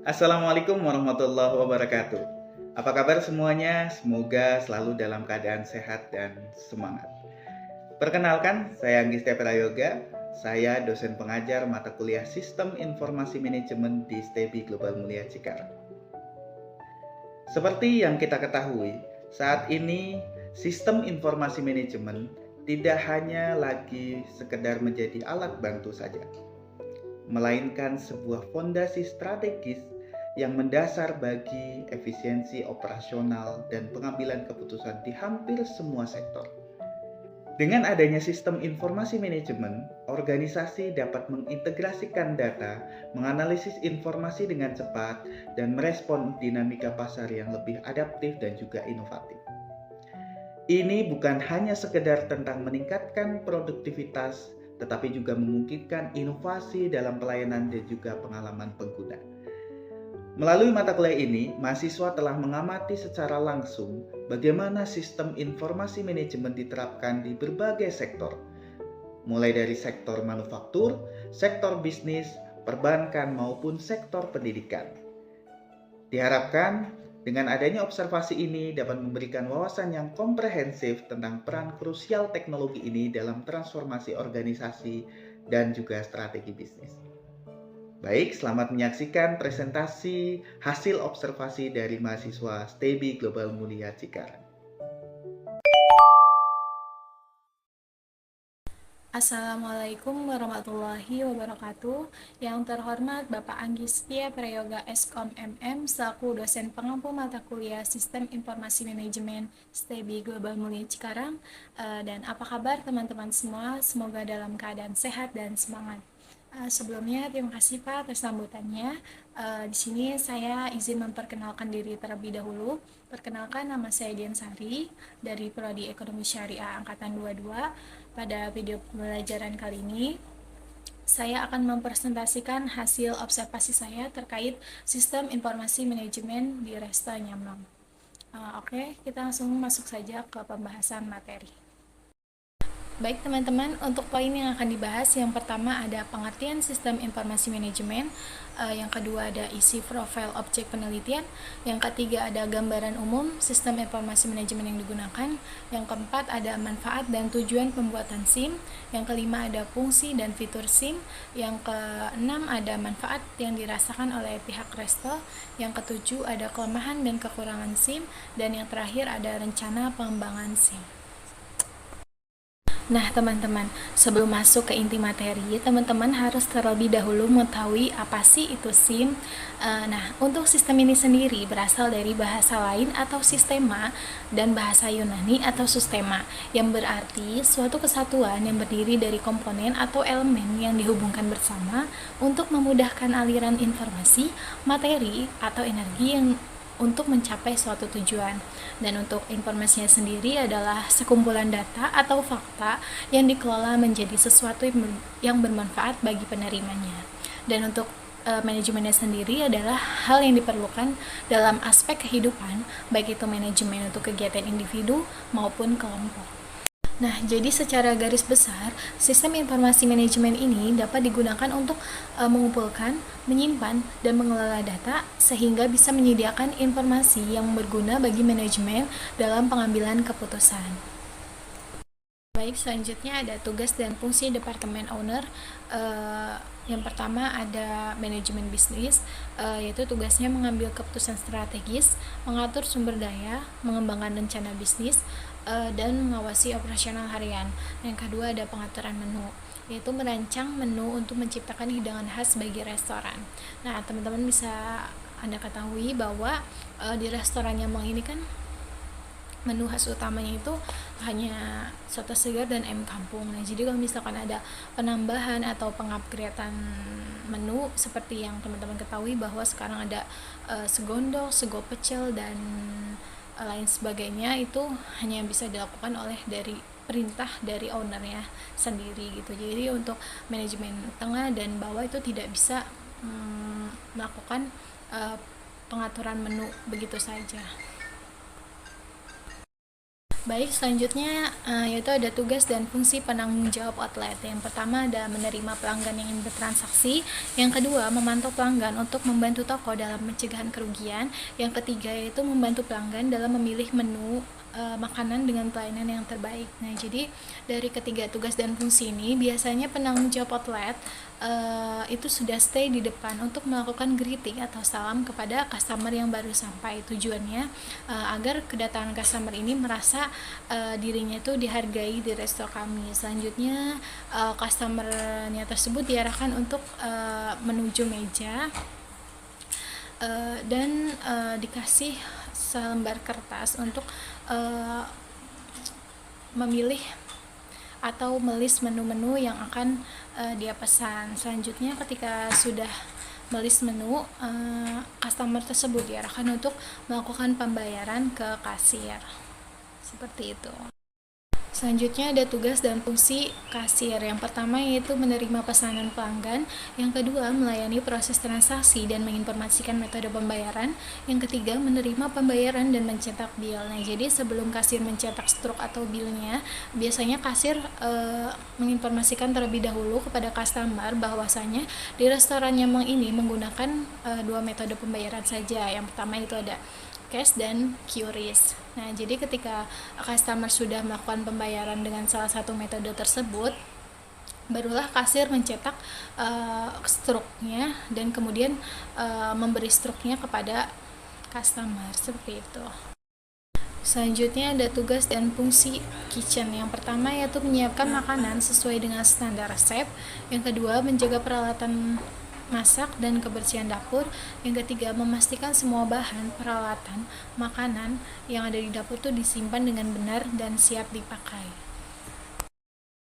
Assalamualaikum warahmatullahi wabarakatuh. Apa kabar semuanya? Semoga selalu dalam keadaan sehat dan semangat. Perkenalkan, saya Anggistia Prayoga. Saya dosen pengajar mata kuliah Sistem Informasi Manajemen di STEBI Global Mulia Cikarang. Seperti yang kita ketahui, saat ini sistem informasi manajemen tidak hanya lagi sekedar menjadi alat bantu saja, melainkan sebuah fondasi strategis yang mendasar bagi efisiensi operasional dan pengambilan keputusan di hampir semua sektor. Dengan adanya sistem informasi manajemen, organisasi dapat mengintegrasikan data, menganalisis informasi dengan cepat, dan merespon dinamika pasar yang lebih adaptif dan juga inovatif. Ini bukan hanya sekedar tentang meningkatkan produktivitas, tetapi juga memungkinkan inovasi dalam pelayanan dan juga pengalaman pengguna. Melalui mata kuliah ini, mahasiswa telah mengamati secara langsung bagaimana sistem informasi manajemen diterapkan di berbagai sektor, mulai dari sektor manufaktur, sektor bisnis, perbankan, maupun sektor pendidikan. Diharapkan dengan adanya observasi ini dapat memberikan wawasan yang komprehensif tentang peran krusial teknologi ini dalam transformasi organisasi dan juga strategi bisnis. Baik, selamat menyaksikan presentasi hasil observasi dari mahasiswa STEBI Global Mulia Cikarang. Assalamualaikum warahmatullahi wabarakatuh. Yang terhormat Bapak Anggistia Prayoga Eskom MM selaku dosen pengampu mata kuliah Sistem Informasi Manajemen STEBI Global Mulia Cikarang. Dan apa kabar teman-teman semua? Semoga dalam keadaan sehat dan semangat. Sebelumnya terima kasih Pak atas sambutannya. Di sini saya izin memperkenalkan diri terlebih dahulu. Perkenalkan, nama saya Dian Sari dari Prodi Ekonomi Syariah Angkatan 22. Pada video pembelajaran kali ini, saya akan mempresentasikan hasil observasi saya terkait sistem informasi manajemen di Resta Nyamlong. Oke, kita langsung masuk saja ke pembahasan materi. Baik teman-teman, untuk poin yang akan dibahas, yang pertama ada pengertian sistem informasi manajemen, yang kedua ada isi profil objek penelitian, yang ketiga ada gambaran umum sistem informasi manajemen yang digunakan, yang keempat ada manfaat dan tujuan pembuatan SIM, yang kelima ada fungsi dan fitur SIM, yang keenam ada manfaat yang dirasakan oleh pihak resto, yang ketujuh ada kelemahan dan kekurangan SIM, dan yang terakhir ada rencana pengembangan SIM. Nah teman-teman, sebelum masuk ke inti materi, teman-teman harus terlebih dahulu mengetahui apa sih itu SIM. Nah, untuk sistem ini sendiri berasal dari bahasa lain atau sistema dan bahasa Yunani atau sustema, yang berarti suatu kesatuan yang berdiri dari komponen atau elemen yang dihubungkan bersama untuk memudahkan aliran informasi, materi, atau energi yang untuk mencapai suatu tujuan. Dan untuk informasinya sendiri adalah sekumpulan data atau fakta yang dikelola menjadi sesuatu yang bermanfaat bagi penerimanya. Dan untuk manajemennya sendiri adalah hal yang diperlukan dalam aspek kehidupan, baik itu manajemen untuk kegiatan individu maupun kelompok. Nah, jadi secara garis besar, sistem informasi manajemen ini dapat digunakan untuk mengumpulkan, menyimpan, dan mengelola data sehingga bisa menyediakan informasi yang berguna bagi manajemen dalam pengambilan keputusan. Baik, selanjutnya ada tugas dan fungsi Departemen Owner. Yang pertama ada manajemen bisnis, yaitu tugasnya mengambil keputusan strategis, mengatur sumber daya, mengembangkan rencana bisnis, dan mengawasi operasional harian. Yang kedua ada pengaturan menu, yaitu merancang menu untuk menciptakan hidangan khas bagi restoran. Nah, teman-teman bisa Anda ketahui bahwa di restoran Nyamlong ini kan menu khas utamanya itu hanya soto segar dan ayam kampung. Nah, jadi kalau misalkan ada penambahan atau pengupgradean menu seperti yang teman-teman ketahui bahwa sekarang ada segondok, sego pecel, dan lain sebagainya, itu hanya bisa dilakukan oleh dari perintah dari ownernya sendiri gitu. Jadi untuk manajemen tengah dan bawah itu tidak bisa melakukan pengaturan menu begitu saja. Baik, selanjutnya yaitu ada tugas dan fungsi penanggung jawab outlet. Yang pertama ada menerima pelanggan yang ingin bertransaksi, yang kedua memantau pelanggan untuk membantu toko dalam pencegahan kerugian, yang ketiga yaitu membantu pelanggan dalam memilih menu makanan dengan pelayanan yang terbaik. Nah, jadi dari ketiga tugas dan fungsi ini biasanya penanggung jawab outlet itu sudah stay di depan untuk melakukan greeting atau salam kepada customer yang baru sampai. Tujuannya agar kedatangan customer ini merasa dirinya itu dihargai di resto kami. Selanjutnya customernya tersebut diarahkan untuk menuju meja dan dikasih selembar kertas untuk memilih atau melis menu-menu yang akan dia pesan. Selanjutnya ketika sudah melis menu, customer tersebut diarahkan untuk melakukan pembayaran ke kasir. Seperti itu. Selanjutnya ada tugas dan fungsi kasir. Yang pertama yaitu menerima pesanan pelanggan, yang kedua melayani proses transaksi dan menginformasikan metode pembayaran, yang ketiga menerima pembayaran dan mencetak bil. Nah, jadi sebelum kasir mencetak struk atau bilnya, biasanya kasir menginformasikan terlebih dahulu kepada customer bahwasanya di restoran Nyamang ini menggunakan dua metode pembayaran saja. Yang pertama itu ada cash dan QRIS. Nah, jadi ketika customer sudah melakukan pembayaran dengan salah satu metode tersebut, barulah kasir mencetak struknya dan kemudian memberi struknya kepada customer, seperti itu. Selanjutnya ada tugas dan fungsi kitchen. Yang pertama yaitu menyiapkan makanan sesuai dengan standar resep. Yang kedua menjaga peralatan masak dan kebersihan dapur. Yang ketiga memastikan semua bahan, peralatan, makanan yang ada di dapur itu disimpan dengan benar dan siap dipakai.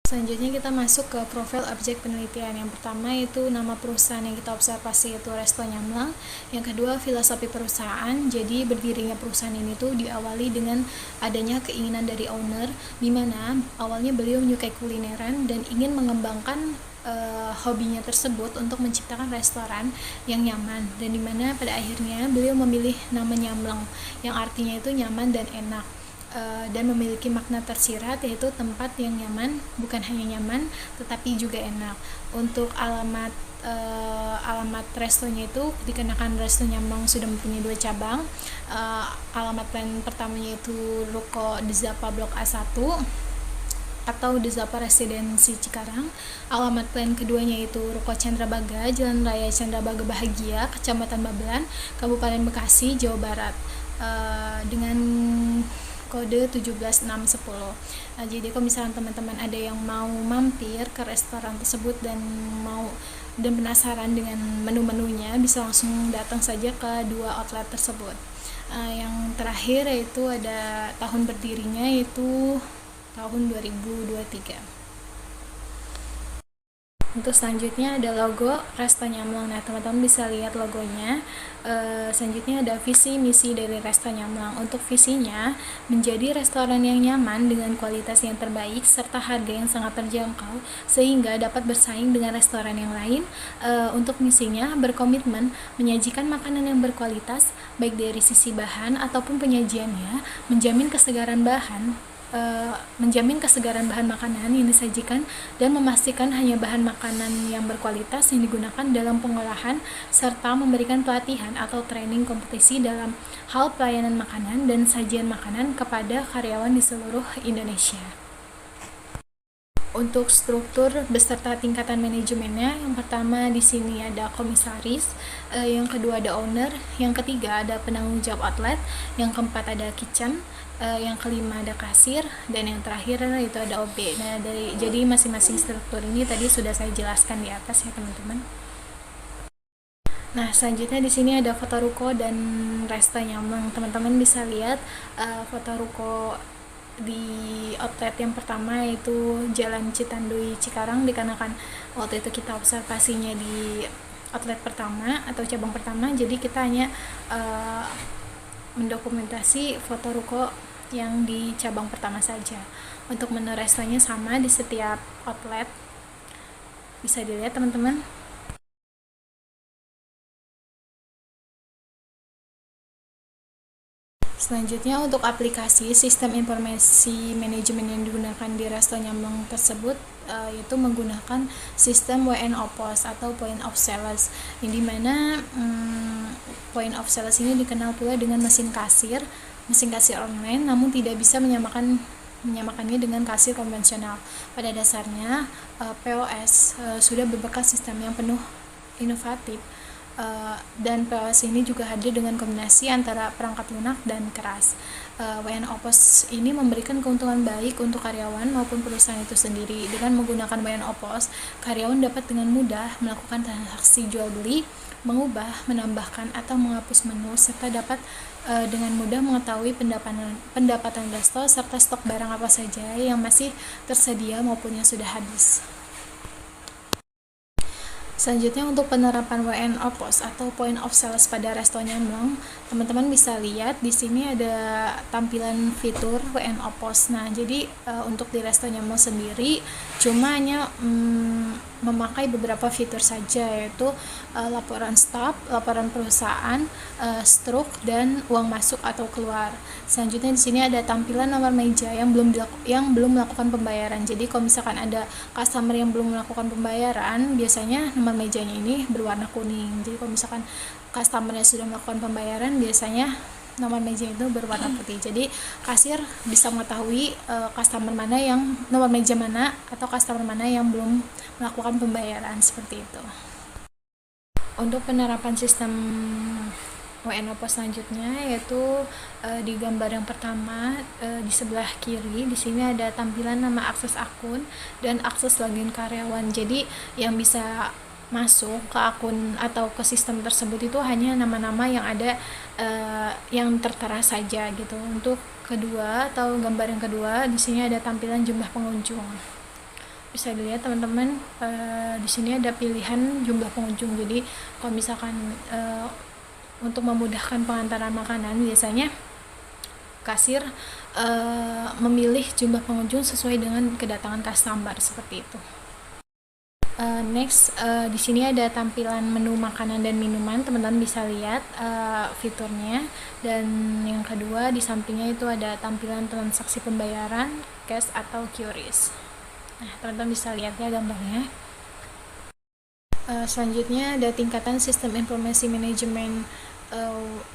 Selanjutnya kita masuk ke profil objek penelitian. Yang pertama yaitu nama perusahaan yang kita observasi yaitu Resto Nyamlang. Yang kedua filosofi perusahaan. Jadi berdirinya perusahaan ini tuh diawali dengan adanya keinginan dari owner, di mana awalnya beliau menyukai kulineran dan ingin mengembangkan hobinya tersebut untuk menciptakan restoran yang nyaman, dan dimana pada akhirnya beliau memilih nama Nyamlang yang artinya itu nyaman dan enak, dan memiliki makna tersirat yaitu tempat yang nyaman, bukan hanya nyaman tetapi juga enak. Untuk alamat restonya itu dikarenakan Resto Nyamlang sudah mempunyai 2 cabang. Alamat plan pertamanya itu Ruko Dzapa Blok A1 atau Dzapa Residensi Cikarang. Alamat plan keduanya itu Ruko Chandrabaga, Jalan Raya Chandrabaga Bahagia, Kecamatan Babelan, Kabupaten Bekasi, Jawa Barat, dengan kode 17610. Nah, jadi kalau misalnya teman-teman ada yang mau mampir ke restoran tersebut dan penasaran dengan menu-menunya, bisa langsung datang saja ke 2 outlet tersebut. Yang terakhir yaitu ada tahun berdirinya yaitu tahun 2023. Untuk selanjutnya ada logo Resto Nyamlang. Nah, teman-teman bisa lihat logonya. Selanjutnya ada visi misi dari Resto Nyamlang. Untuk visinya menjadi restoran yang nyaman dengan kualitas yang terbaik serta harga yang sangat terjangkau sehingga dapat bersaing dengan restoran yang lain. Untuk misinya berkomitmen menyajikan makanan yang berkualitas baik dari sisi bahan ataupun penyajiannya, menjamin kesegaran bahan makanan yang disajikan dan memastikan hanya bahan makanan yang berkualitas yang digunakan dalam pengolahan serta memberikan pelatihan atau training kompetisi dalam hal pelayanan makanan dan sajian makanan kepada karyawan di seluruh Indonesia. Untuk struktur beserta tingkatan manajemennya, yang pertama di sini ada komisaris, yang kedua ada owner, yang ketiga ada penanggung jawab outlet, yang keempat ada kitchen, yang kelima ada kasir, dan yang terakhir itu ada OB. Nah, jadi masing-masing struktur ini tadi sudah saya jelaskan di atas ya teman-teman. Nah, selanjutnya di sini ada foto ruko dan Resto Nyamlang. Teman-teman bisa lihat foto ruko di outlet yang pertama yaitu Jalan Citandui Cikarang, dikarenakan waktu itu kita observasinya di outlet pertama atau cabang pertama, jadi kita hanya mendokumentasi foto ruko yang di cabang pertama saja. Untuk menu restonya sama di setiap outlet, bisa dilihat teman-teman. Selanjutnya untuk aplikasi sistem informasi manajemen yang digunakan di resto nyamleng tersebut yaitu menggunakan sistem WNO POS atau Point of Sales, yang dimana Point of Sales ini dikenal pula dengan mesin kasir online, namun tidak bisa menyamakannya dengan kasir konvensional. Pada dasarnya POS sudah berbekas sistem yang penuh inovatif, dan POS ini juga hadir dengan kombinasi antara perangkat lunak dan keras. WNO POS ini memberikan keuntungan baik untuk karyawan maupun perusahaan itu sendiri. Dengan menggunakan WNO POS, karyawan dapat dengan mudah melakukan transaksi jual beli, mengubah, menambahkan, atau menghapus menu, serta dapat dengan mudah mengetahui pendapatan resto serta stok barang apa saja yang masih tersedia maupun yang sudah habis. Selanjutnya untuk penerapan WNO POS atau Point of Sales pada resto nyamleng, teman-teman bisa lihat di sini ada tampilan fitur WNO POS. Nah, jadi untuk di resto nyamleng sendiri cuma hanya memakai beberapa fitur saja, yaitu laporan staff, laporan perusahaan, struk, dan uang masuk atau keluar. Selanjutnya di sini ada tampilan nomor meja yang belum melakukan pembayaran. Jadi kalau misalkan ada customer yang belum melakukan pembayaran, biasanya nomor mejanya ini berwarna kuning. Jadi kalau misalkan customer yang sudah melakukan pembayaran, biasanya nomor meja itu berwarna putih. Jadi kasir bisa mengetahui customer mana yang nomor meja mana atau customer mana yang belum melakukan pembayaran, seperti itu. Untuk penerapan sistem WNO POS selanjutnya yaitu di gambar yang pertama di sebelah kiri di sini ada tampilan nama akses akun dan akses login karyawan. Jadi yang bisa masuk ke akun atau ke sistem tersebut itu hanya nama-nama yang ada yang tertera saja gitu. Untuk kedua atau gambar yang kedua di sini ada tampilan jumlah pengunjung. Bisa dilihat teman-teman, di sini ada pilihan jumlah pengunjung. Jadi kalau misalkan untuk memudahkan pengantaran makanan, biasanya kasir memilih jumlah pengunjung sesuai dengan kedatangan customer, seperti itu. Next, di sini ada tampilan menu makanan dan minuman, teman-teman bisa lihat fiturnya. Dan yang kedua di sampingnya itu ada tampilan transaksi pembayaran, cash atau QRIS. Nah, teman-teman bisa lihat ya gambarnya. Selanjutnya ada tingkatan sistem informasi manajemen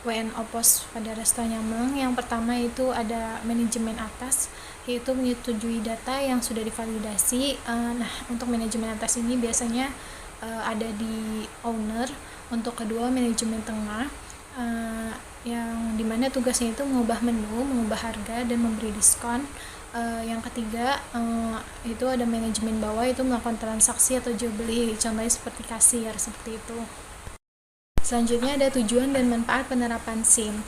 WNO POS pada resto nyamleng. Yang pertama itu ada manajemen atas, yaitu menyetujui data yang sudah divalidasi. Nah, untuk manajemen atas ini biasanya ada di owner. Untuk kedua manajemen tengah, yang dimana tugasnya itu mengubah menu, mengubah harga, dan memberi diskon. Yang ketiga itu ada manajemen bawah, itu melakukan transaksi atau jual beli, contohnya seperti kasir, seperti itu. Selanjutnya ada tujuan dan manfaat penerapan SIM.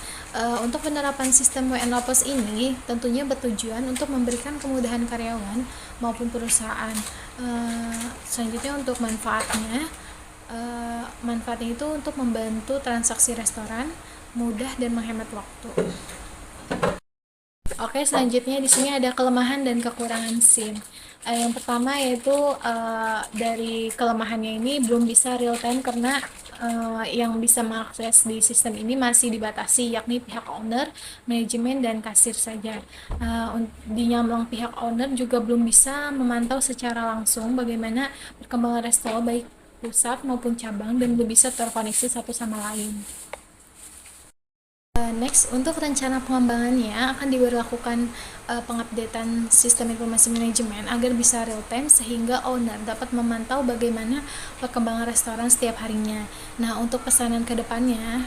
Untuk penerapan sistem WNO POS ini tentunya bertujuan untuk memberikan kemudahan karyawan maupun perusahaan. Selanjutnya untuk manfaatnya, manfaatnya itu untuk membantu transaksi restoran mudah dan menghemat waktu. Oke, selanjutnya di sini ada kelemahan dan kekurangan SIM. Yang pertama yaitu dari kelemahannya ini belum bisa real time karena yang bisa mengakses di sistem ini masih dibatasi, yakni pihak owner, manajemen, dan kasir saja. Di nyamleng pihak owner juga belum bisa memantau secara langsung bagaimana perkembangan resto baik pusat maupun cabang dan belum bisa terkoneksi satu sama lain. Next, untuk rencana pengembangannya akan diberlakukan pengupdatean sistem informasi manajemen agar bisa real time sehingga owner dapat memantau bagaimana perkembangan restoran setiap harinya. Nah, untuk pesanan ke depannya,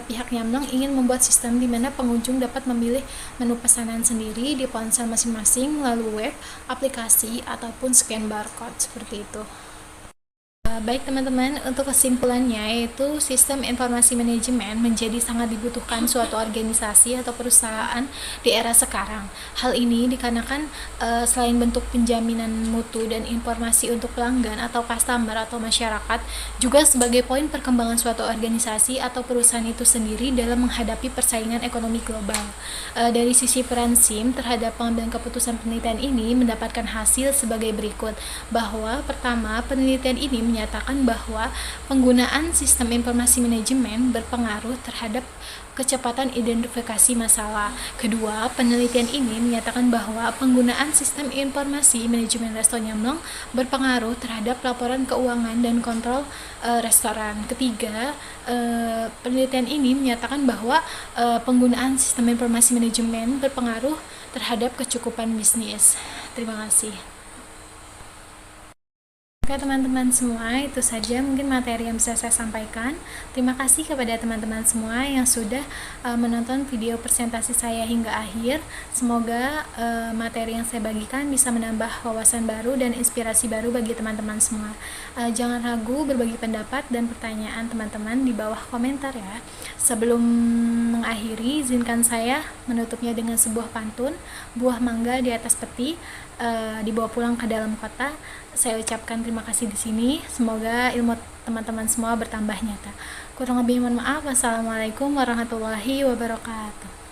pihak nyamleng ingin membuat sistem di mana pengunjung dapat memilih menu pesanan sendiri di ponsel masing-masing melalui web, aplikasi, ataupun scan barcode, seperti itu. Baik teman-teman, untuk kesimpulannya yaitu sistem informasi manajemen menjadi sangat dibutuhkan suatu organisasi atau perusahaan di era sekarang. Hal ini dikarenakan selain bentuk penjaminan mutu dan informasi untuk pelanggan atau customer atau masyarakat, juga sebagai poin perkembangan suatu organisasi atau perusahaan itu sendiri dalam menghadapi persaingan ekonomi global. Dari sisi peran SIM terhadap pengambilan keputusan penelitian ini mendapatkan hasil sebagai berikut, bahwa pertama, penelitian ini menyatakan menyatakan bahwa penggunaan sistem informasi manajemen berpengaruh terhadap kecepatan identifikasi masalah. Kedua, penelitian ini menyatakan bahwa penggunaan sistem informasi manajemen resto Nyamleng berpengaruh terhadap laporan keuangan dan kontrol restoran. Ketiga, penelitian ini menyatakan bahwa penggunaan sistem informasi manajemen berpengaruh terhadap kecukupan bisnis. Terima kasih. Oke teman-teman semua, itu saja mungkin materi yang bisa saya sampaikan. Terima kasih kepada teman-teman semua yang sudah menonton video presentasi saya hingga akhir. Semoga materi yang saya bagikan bisa menambah wawasan baru dan inspirasi baru bagi teman-teman semua. Jangan ragu berbagi pendapat dan pertanyaan teman-teman di bawah komentar ya. Sebelum mengakhiri, izinkan saya menutupnya dengan sebuah pantun. Buah mangga di atas peti, dibawa pulang ke dalam kota. Saya ucapkan terima kasih di sini. Semoga ilmu teman-teman semua bertambah nyata. Kurang lebih mohon maaf. Wassalamualaikum warahmatullahi wabarakatuh.